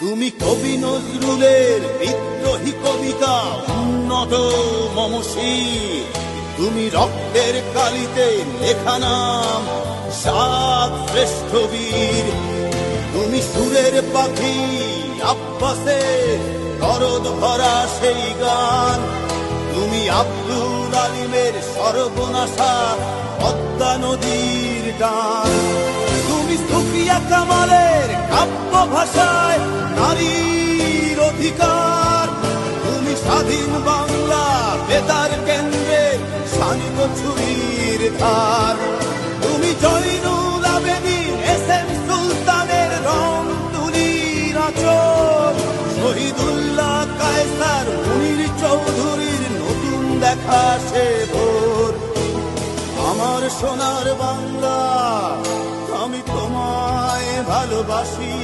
তুমি কবি নজরুলের বিদ্রোহী কবিতা উন্নত মমশীর, তুমি রক্তের কালিতে লেখা নাম সাত শ্রেষ্ঠ বীর। তুমি সুরের পাখি আব্বাসের দরদ ভরা সেই গান, তুমি আব্দুল আলিমের সর্বনাশা পদ্মা নদীর গান। তুমি সুফিয়া কামালের কাব্য ভাষায় নারীর অধিকার, তুমি স্বাধীন বাংলা বেতার কেন্দ্রের শানিত ছুরির ধার। তুমি জয়নুল আবেদীন এস.এম. সুলতানের রং তুলির আঁচল, শহীদুল্লাহ কায়সার মুনির চৌধুরীর নতুন দেখা সে ভোর। আমার সোনার বাংলা, আমি তোমায় ভালোবাসি।